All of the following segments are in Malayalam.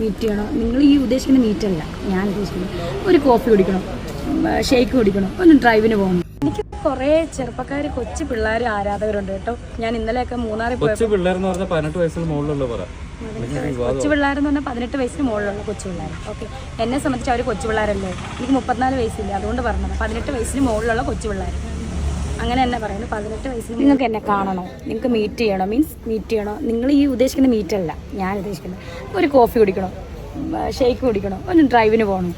മീറ്റ് ചെയ്യണോ, നിങ്ങൾ ഈ ഉദ്ദേശിക്കുന്ന മീറ്റല്ല ഞാൻ ഉദ്ദേശിക്കുന്നത്. ഒരു കോഫി കുടിക്കണം, ഷേക്ക് കുടിക്കണം, ഒന്ന് ഡ്രൈവിന് പോകണം. എനിക്ക് കുറേ ചെറുപ്പക്കാർ കൊച്ചു പിള്ളേർ ആരാധകരുണ്ട് കേട്ടോ. ഞാൻ ഇന്നലെയൊക്കെ മൂന്നാറിൽ പോയി. കൊച്ചു പിള്ളേരെന്ന് പറഞ്ഞാൽ 18 വയസ്സിന് മുകളിലുള്ള കൊച്ചു പിള്ളേരെന്ന് പറഞ്ഞാൽ 18 വയസ്സിന് മുകളിലുള്ള കൊച്ചു പിള്ളേർ. ഓക്കെ, എന്നെ സംബന്ധിച്ച് അവർ കൊച്ചു പിള്ളേരല്ലേ. എനിക്ക് 34 വയസ്സില്ല, അതുകൊണ്ട് പറഞ്ഞത് 18 വയസ്സിന് മുകളിലുള്ള കൊച്ചു പിള്ളേർ. അങ്ങനെ തന്നെ പറയുന്നത്. 18 വയസ്സിന് നിങ്ങൾക്ക് എന്നെ കാണണോ, നിങ്ങൾക്ക് മീറ്റ് ചെയ്യണോ, മീറ്റ് ചെയ്യണോ, നിങ്ങൾ ഈ ഉദ്ദേശിക്കുന്ന മീറ്റല്ല ഞാൻ ഉദ്ദേശിക്കുന്നത്. ഒരു കോഫി കുടിക്കണം, ഷേക്ക് കുടിക്കണം, ഒന്ന് ഡ്രൈവിന് പോകണം.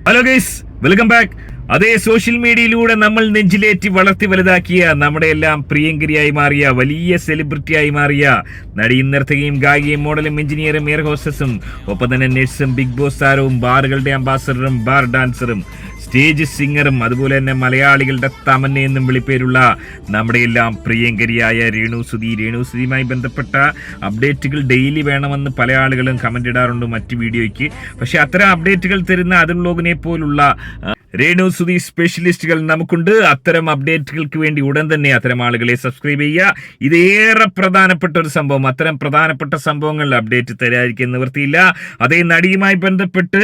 Hello guys, welcome back. അതേ സോഷ്യൽ മീഡിയയിലൂടെ നമ്മൾ നെഞ്ചിലേറ്റി വളർത്തി വലുതാക്കിയ നമ്മുടെ എല്ലാം പ്രിയങ്കരിയായി മാറിയ വലിയ സെലിബ്രിറ്റിയായി മാറിയ നടിയും നർത്തകിയും ഗായികയും മോഡലും എഞ്ചിനീയറും എയർ ഹോസ്റ്റസും ഒപ്പം തന്നെ നഴ്സും ബിഗ് ബോസ് താരവും ബാറുകളുടെ അംബാസഡറും ബാർ ഡാൻസറും സ്റ്റേജ് സിംഗറും അതുപോലെ തന്നെ മലയാളികളുടെ തമന്ന എന്നും വിളിപ്പേരുള്ള നമ്മുടെ എല്ലാം പ്രിയങ്കരിയായ രേണുസുധിയുമായി ബന്ധപ്പെട്ട അപ്ഡേറ്റുകൾ ഡെയിലി വേണമെന്ന് പല ആളുകളും കമന്റ് ഇടാറുണ്ട് മറ്റു വീഡിയോയ്ക്ക്. പക്ഷെ അത്തരം അപ്ഡേറ്റുകൾ തരുന്ന അതിർ വ്ലോഗിനെ പോലുള്ള രേണുസുധി സ്പെഷ്യലിസ്റ്റുകൾ നമുക്കുണ്ട്. അത്തരം അപ്ഡേറ്റുകൾക്ക് വേണ്ടി ഉടൻ തന്നെ അത്തരം ആളുകളെ സബ്സ്ക്രൈബ് ചെയ്യുക. ഇതേറെ പ്രധാനപ്പെട്ട ഒരു സംഭവം. അത്തരം പ്രധാനപ്പെട്ട സംഭവങ്ങളിൽ അപ്ഡേറ്റ് തരാതിരിക്കാൻ നിവൃത്തിയില്ല. അതേ നടിയുമായി ബന്ധപ്പെട്ട്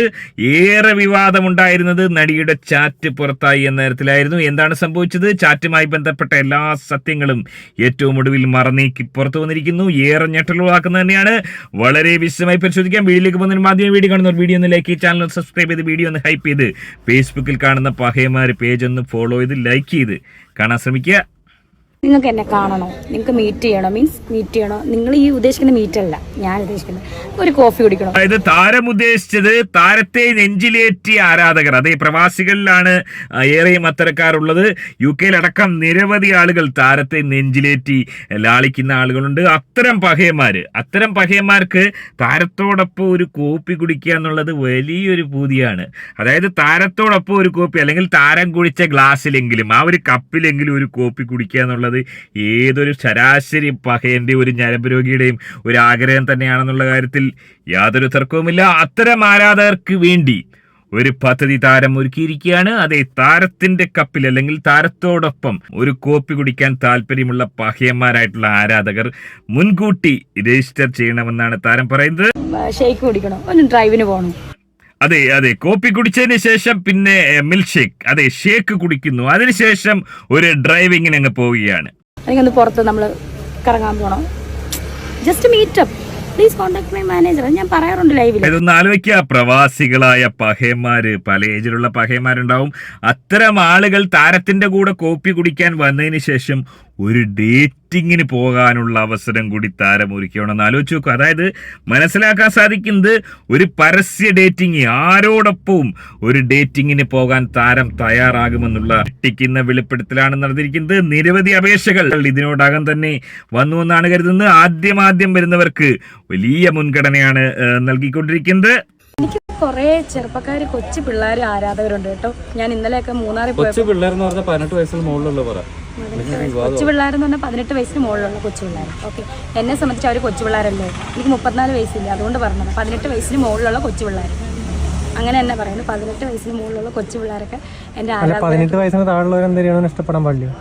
ഏറെ വിവാദമുണ്ടായിരുന്നത് നടിയുടെ ചാറ്റ് പുറത്തായി എന്ന തരത്തിലായിരുന്നു. എന്താണ് സംഭവിച്ചത്? ചാറ്റുമായി ബന്ധപ്പെട്ട എല്ലാ സത്യങ്ങളും ഏറ്റവും ഒടുവിൽ മറന്നേക്ക് പുറത്തു വന്നിരിക്കുന്നു. ഏറെ ഞെട്ടലുളാക്കുന്നത് തന്നെയാണ്. വളരെ വിശദമായി പരിശോധിക്കാം. വീഡിയോയിലേക്ക് പോകുന്നതിന് ആദ്യം വീഡിയോ കാണുന്നവർ വീഡിയോ ഒന്ന് ലൈക്ക് ചെയ്ത് ചാനൽ സബ്സ്ക്രൈബ് ചെയ്ത് വീഡിയോ ഒന്ന് ഹൈപ്പ് ചെയ്ത് ഫേസ്ബുക്കിൽ കാണുന്ന പഹയമാര് പേജ് ഒന്ന് ഫോളോ ചെയ്ത് ലൈക്ക് ചെയ്ത് കാണാൻ ശ്രമിക്കുക. നിങ്ങൾക്ക് എന്നെ കാണണോ, നിങ്ങൾക്ക് മീറ്റ് ചെയ്യണോ, മീറ്റ് ചെയ്യണോ, നിങ്ങൾ ഈ ഉദ്ദേശിക്കുന്ന മീറ്റല്ല ഞാൻ ഉദ്ദേശിക്കുന്നത്. ഒരു കോഫി കുടിക്കണം. അതായത് താരം ഉദ്ദേശിച്ചത് താരത്തെ നെഞ്ചിലേറ്റിയ ആരാധകർ. അതേ പ്രവാസികളിലാണ് ഏറെയും അത്തരക്കാരുള്ളത്. UK-ലടക്കം നിരവധി ആളുകൾ താരത്തെ നെഞ്ചിലേറ്റി ലാളിക്കുന്ന ആളുകളുണ്ട്. അത്തരം പഹയന്മാർക്ക് താരത്തോടൊപ്പം ഒരു കോപ്പി കുടിക്കുക എന്നുള്ളത് വലിയൊരു പൂതിയാണ്. അതായത് താരത്തോടൊപ്പം ഒരു കോപ്പി, അല്ലെങ്കിൽ താരം കുടിച്ച ഗ്ലാസ്സിലെങ്കിലും ആ ഒരു കപ്പിലെങ്കിലും ഒരു കോപ്പി കുടിക്കുക എന്നുള്ളത് ഏതൊരു ശരാശരി പഹയന്റെ ഒരു ഞരമ്പ് രോഗിയുടെയും ഒരു ആഗ്രഹം തന്നെയാണെന്നുള്ള കാര്യത്തിൽ യാതൊരു തർക്കവുമില്ല. അത്തരം ആരാധകർക്ക് വേണ്ടി ഒരു പദ്ധതി താരം ഒരുക്കിയിരിക്കുകയാണ്. അതേ താരത്തിന്റെ കപ്പിൽ അല്ലെങ്കിൽ താരത്തോടൊപ്പം ഒരു കോപ്പി കുടിക്കാൻ താല്പര്യമുള്ള പഹയന്മാരായിട്ടുള്ള ആരാധകർ മുൻകൂട്ടി രജിസ്റ്റർ ചെയ്യണമെന്നാണ് താരം പറയുന്നത്. ഷേക്ക് കുടിക്കണം, ഒന്ന് ഡ്രൈവിന് പോകണം. അതെ കോപ്പി കുടിച്ചതിന് ശേഷം പിന്നെ മിൽക്ക് ഷേക്ക്, അതെ ഷേക്ക് കുടിക്കുന്നു. അതിനുശേഷം ഒരു ഡ്രൈവിങ്ങിന് അങ്ങ് പോവുകയാണ്. അല്ലെങ്കിൽ ഒന്ന് പുറത്ത് നമ്മൾ കറങ്ങാൻ പോകണം. Just meetup, please contact my manager. ഞാൻ പറയാറുണ്ട് ലൈവിൽ. ഇതൊന്ന് ആലോചിക്കുക. പ്രവാസികളായ പഹയന്മാര്, പല ഏജിലുള്ള പഹയന്മാരുണ്ടാവും. അത്തരം ആളുകൾ താരത്തിന്റെ കൂടെ കോപ്പി കുടിക്കാൻ വന്നതിന് ശേഷം ഒരു ഡേറ്റിങ്ങിന് പോകാനുള്ള അവസരം കൂടി താരം ഒരുക്കണമെന്ന് ആലോചിച്ച് നോക്കുക. അതായത് മനസ്സിലാക്കാൻ സാധിക്കുന്നത് ഒരു പരസ്യ ഡേറ്റിംഗ്, ആരോടൊപ്പവും ഒരു ഡേറ്റിങ്ങിന് പോകാൻ താരം തയ്യാറാകുമെന്നുള്ള ഞെട്ടിക്കുന്ന വെളിപ്പെടുത്തലാണ് നടന്നിരിക്കുന്നത്. നിരവധി അപേക്ഷകൾ ഇതിനോടകം തന്നെ വന്നുവെന്നാണ് കരുതുന്നത്. ആദ്യം വരുന്നവർക്ക് വലിയ മുൻഗണനയാണ് നൽകിക്കൊണ്ടിരിക്കുന്നത്. എനിക്ക് കുറേ ചെറുപ്പക്കാർ കൊച്ചു പിള്ളേർ ആരാധകരുണ്ട് കേട്ടോ. ഞാൻ ഇന്നലെയൊക്കെ മൂന്നാറിൽ പോയി. കൊച്ചു പിള്ളേരെന്ന് പറഞ്ഞാൽ 18 വയസ്സിന് മുകളിലുള്ള കൊച്ചു പിള്ളേരെന്ന് പറഞ്ഞാൽ 18 വയസ്സിന് മുകളിലുള്ള കൊച്ചു പിള്ളേർ. ഓക്കെ, എന്നെ സംബന്ധിച്ച് അവർ കൊച്ചു പിള്ളേരല്ലേ. എനിക്ക് 34 വയസ്സില്ല, അതുകൊണ്ട് പറഞ്ഞത് 18 വയസ്സിന് മുകളിലുള്ള കൊച്ചു പിള്ളേർ. അങ്ങനെ തന്നെ പറയുന്നത്. 18 വയസ്സിന് മുകളിലുള്ള കൊച്ചു പിള്ളേരൊക്കെ എൻ്റെ ആരാധകർ. 18 വയസ്സിന് താഴെയുള്ളവരെന്തെങ്കിലും ഇഷ്ടപ്പെടാൻ പാടില്ല.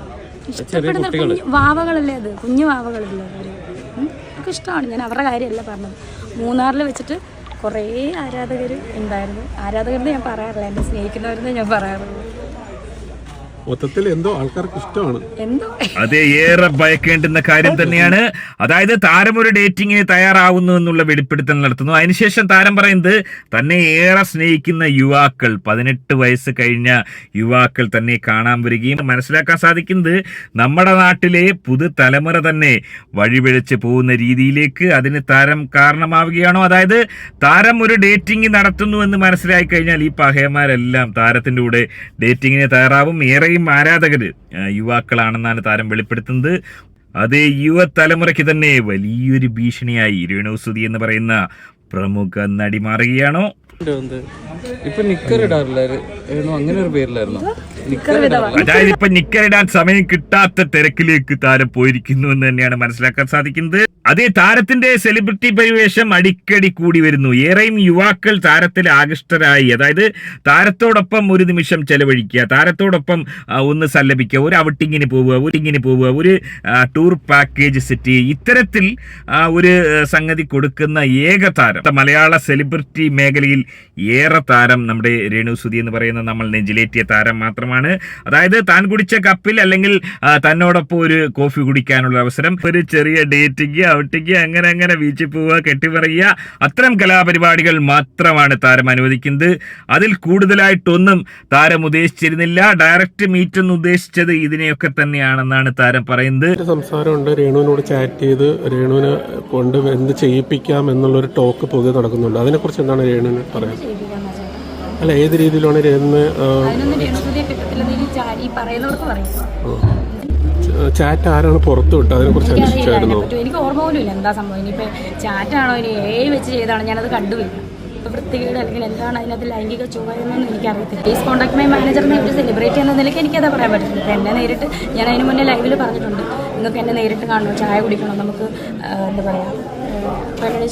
ഇഷ്ടപ്പെടുന്ന കുഞ്ഞു വാവകളല്ലേ, അത് കുഞ്ഞു വാവകളല്ലേ അവർ. എനിക്ക് ഇഷ്ടമാണ്. ഞാൻ അവരുടെ കാര്യമല്ല പറഞ്ഞത്. മൂന്നാറിൽ വെച്ചിട്ട് കുറേ ആരാധകർ ഉണ്ടായിരുന്നു. ആരാധകരെന്ന് ഞാൻ പറയാറില്ല, എന്നെ സ്നേഹിക്കുന്നവരെന്ന് ഞാൻ പറയാറുള്ളൂ. മൊത്തത്തിൽ എന്തോ ആൾക്കാർക്ക് ഇഷ്ടമാണ്. അതെ, ഏറെ ഭയക്കേണ്ടുന്ന കാര്യം തന്നെയാണ്. അതായത് താരം ഒരു ഡേറ്റിങ്ങിന് തയ്യാറാവുന്നു എന്നുള്ള വെളിപ്പെടുത്തൽ നടത്തുന്നു. അതിനുശേഷം താരം പറയുന്നത് തന്നെ ഏറെ സ്നേഹിക്കുന്ന യുവാക്കൾ, 18 വയസ്സ് കഴിഞ്ഞ യുവാക്കൾ തന്നെ കാണാൻ വരികയും മനസ്സിലാക്കാൻ സാധിക്കുന്നത് നമ്മുടെ നാട്ടിലെ പുതുതലമുറ തന്നെ വഴിപിഴച്ച് പോകുന്ന രീതിയിലേക്ക് അതിന് താരം കാരണമാവുകയാണോ? അതായത് താരം ഒരു ഡേറ്റിംഗ് നടത്തുന്നു എന്ന് മനസ്സിലായി കഴിഞ്ഞാൽ ഈ പഹയന്മാരെല്ലാം താരത്തിന്റെ കൂടെ ഡേറ്റിങ്ങിന് തയ്യാറാവും. ഏറെ ആരാധകര് യുവാക്കളാണെന്നാണ് താരം വെളിപ്പെടുത്തുന്നത്. അതേ യുവതലമുറയ്ക്ക് തന്നെ വലിയൊരു ഭീഷണിയായി രേണുസുധി എന്ന് പറയുന്ന പ്രമുഖ നടി മാറുകയാണോ? ഇപ്പൊ നിക്കർ ഇടാറില്ലായിരുന്നു, അങ്ങനെ ഒരു പേരിലായിരുന്നു നിക്കർ വിധവ. അതായത് ഇപ്പൊ നിക്കറിടാൻ സമയം കിട്ടാത്ത തിരക്കിലേക്ക് താരം പോയിരിക്കുന്നു എന്ന് തന്നെയാണ് മനസ്സിലാക്കാൻ സാധിക്കുന്നത്. അതേ താരത്തിന്റെ സെലിബ്രിറ്റി പരിവേഷം അടിക്കടി കൂടി വരുന്നു. ഏറെയും യുവാക്കൾ താരത്തിൽ ആകൃഷ്ടരായി. അതായത് താരത്തോടൊപ്പം ഒരു നിമിഷം ചെലവഴിക്കുക, താരത്തോടൊപ്പം ഒന്ന് സല്ലപിക്കുക, ഒരു ഔട്ടിങ്ങിന് പോവുക, ഒരു ടൂർ പാക്കേജ് സെറ്റ് ചെയ്യുക, ഇത്തരത്തിൽ ഒരു സംഗതി കൊടുക്കുന്ന ഏക താരം മലയാള സെലിബ്രിറ്റി മേഖലയിൽ ഏറെ താരം നമ്മുടെ രേണുസുതി എന്ന് പറയുന്ന നമ്മൾ നെഞ്ചിലേറ്റിയ താരം മാത്രമാണ്. അതായത് താൻ കുടിച്ച കപ്പിൽ അല്ലെങ്കിൽ തന്നോടൊപ്പം ഒരു കോഫി കുടിക്കാനുള്ള അവസരം, ഒരു ചെറിയ ഡേറ്റിങ്, ഔട്ടിങ്, അങ്ങനെ ബീച്ചിൽ പോവുക, കെട്ടിപ്പറയുക, അത്തരം കലാപരിപാടികൾ മാത്രമാണ് താരം അനുവദിക്കുന്നത്. അതിൽ കൂടുതലായിട്ടൊന്നും താരം ഉദ്ദേശിച്ചിരുന്നില്ല. ഡയറക്റ്റ് മീറ്റ് എന്ന് ഉദ്ദേശിച്ചത് ഇതിനെയൊക്കെ തന്നെയാണെന്നാണ് താരം പറയുന്നത്. സംസാരമുണ്ട്, രേണുവിനോട് ചാറ്റ് ചെയ്ത് രേണുവിനെ കൊണ്ട് എന്ത് ചെയ്യിപ്പിക്കാം എന്നുള്ളൊരു ടോക്ക് പൊതുവെ നടക്കുന്നുണ്ട്. അതിനെക്കുറിച്ച് എന്താണ് രേണുവിന് പറയാം? അല്ല, ഏത് രീതിയിലാണ് രേണുവിനെ ചാറ്റ് ആരാണ് പുറത്തു വിട്ടത്? അതിനെക്കുറിച്ച് അന്വേഷിച്ചായിരുന്നോ? എനിക്ക് ഓർമ്മ പോലും ഇല്ല എന്താ സംഭവം. ഇനിയിപ്പോൾ ചാറ്റാണോ ഇനി വെച്ച് ചെയ്താണോ ഞാനത് കണ്ടുപോയില്ല. ഇപ്പോൾ വൃത്തികേട് അല്ലെങ്കിൽ എന്താണ് അതിനകത്ത് ലൈംഗിക ചുവയെന്നൊന്നും എനിക്കറിയത്തില്ല. പ്ലീസ് കോൺടാക്ട് മൈ മാനേജറിനെ ഒരു സെലിബ്രേറ്റ് ചെയ്യുന്ന നിലയ്ക്ക് എനിക്കത് പറയാൻ പറ്റില്ല. ഇപ്പം എന്നെ നേരിട്ട് ഞാൻ അതിന് മുന്നേ ലൈവിൽ പറഞ്ഞിട്ടുണ്ട്, നിങ്ങൾക്ക് എന്നെ നേരിട്ട് കാണണോ, ചായ കുടിക്കണോ, നമുക്ക് എന്താ പറയുക,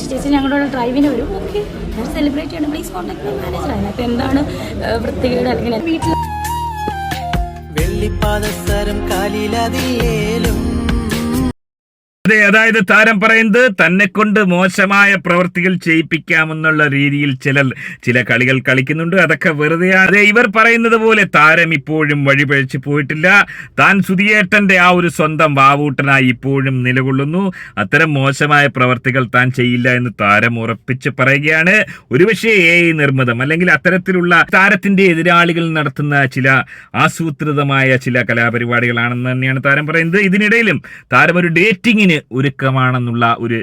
ചേച്ചി ഞങ്ങളുടെ ഡ്രൈവിന് വരും, ഓക്കെ ഞാൻ സെലിബ്രേറ്റ് ചെയ്യണം, പ്ലീസ് കോൺടാക്ട് മൈ മാനേജർ. അതിനകത്ത് എന്താണ് വൃത്തികേട് അല്ലെങ്കിൽ വീട്ടിൽ വെള്ളിപ്പാദസരം കാലിലതിലേലും. അതെ, അതായത് താരം പറയുന്നത് തന്നെ കൊണ്ട് മോശമായ പ്രവൃത്തികൾ ചെയ്യിപ്പിക്കാമെന്നുള്ള രീതിയിൽ ചില കളികൾ കളിക്കുന്നുണ്ട്. അതൊക്കെ വെറുതെയാണ്. അതെ, ഇവർ പറയുന്നത് പോലെ താരം ഇപ്പോഴും വഴിപഴിച്ച് പോയിട്ടില്ല. താൻ സുധിയേട്ടന്റെ ആ ഒരു സ്വന്തം വാവൂട്ടനായി ഇപ്പോഴും നിലകൊള്ളുന്നു. അത്തരം മോശമായ പ്രവർത്തികൾ താൻ ചെയ്യില്ല എന്ന് താരം ഉറപ്പിച്ച് പറയുകയാണ്. ഒരുപക്ഷെ AI നിർമ്മിതം അല്ലെങ്കിൽ അത്തരത്തിലുള്ള താരത്തിന്റെ എതിരാളികൾ നടത്തുന്ന ചില ആസൂത്രിതമായ ചില കലാപരിപാടികളാണെന്ന് തന്നെയാണ് താരം പറയുന്നത്. ഇതിനിടയിലും താരം ഒരു ഡേറ്റിങ്ങിന് ഒരുക്കമാണെന്നുള്ള ഒരു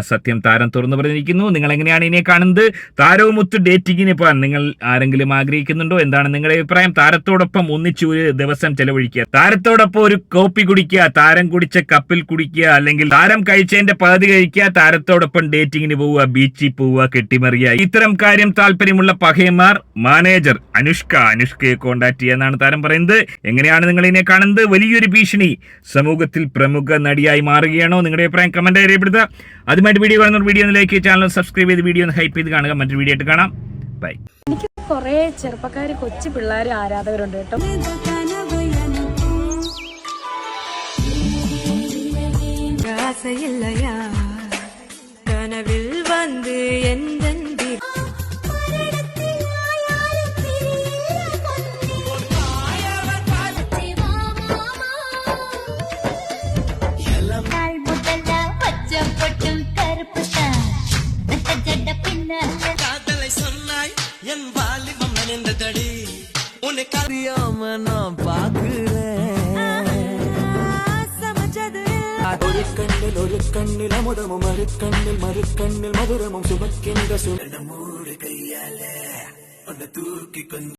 സത്യം താരം തുറന്നു പറഞ്ഞിരിക്കുന്നു. നിങ്ങൾ എങ്ങനെയാണ് ഇതിനെ കാണുന്നത്? താരവുമൊത്ത് ഡേറ്റിങ്ങിന് പോകാൻ നിങ്ങൾ ആരെങ്കിലും ആഗ്രഹിക്കുന്നുണ്ടോ? എന്താണ് നിങ്ങളുടെ അഭിപ്രായം? താരത്തോടൊപ്പം ഒന്നിച്ച് ഒരു ദിവസം ചെലവഴിക്കുക, താരത്തോടൊപ്പം ഒരു കോപ്പി കുടിക്കുക, താരം കുടിച്ച കപ്പിൽ കുടിക്കുക, അല്ലെങ്കിൽ താരം കഴിച്ചതിന്റെ പകുതി കഴിക്കുക, താരത്തോടൊപ്പം ഡേറ്റിങ്ങിന് പോവുക, ബീച്ചിൽ പോവുക, കെട്ടിമറിയുക, ഇത്തരം കാര്യം താല്പര്യമുള്ള പഹയന്മാർ മാനേജർ അനുഷ്കയെ കോണ്ടാക്ട് ചെയ്യാന്നാണ് താരം പറയുന്നത്. എങ്ങനെയാണ് നിങ്ങൾ ഇതിനെ കാണുന്നത്? വലിയൊരു ഭീഷണി സമൂഹത്തിൽ പ്രമുഖ നടിയായി മാറുകയാണ്. നിങ്ങളുടെ അഭിപ്രായം കമന്റ് രേഖപ്പെടുത്തുക. അതുമായിട്ട് വീഡിയോ കാണുന്ന വീഡിയോ ലൈക്ക്, ചാനൽ സബ്സ്ക്രൈബ് ചെയ്ത് വീഡിയോ ഒന്ന് ഹൈപ്പ് ചെയ്ത് കാണുക. മറ്റൊരു വീഡിയോ ആയിട്ട് കാണാം. ബൈ. എനിക്ക് കുറേ ചെറുപ്പക്കാർ, കൊച്ചു പിള്ളേർ ആരാധകരുണ്ട് കേട്ടോ. കനവിൽ വന്ന് എന്തെന്തി என் வாலிபம் நனைந்ததடி உன்னை கறியாம நான் பாக்குறேன். ஒரு கண்ணில் அமுதமும் மறுக்கண்ணில் மதுரமும் சுமக்கின்ற சுமூடு கையால அந்த தூக்கி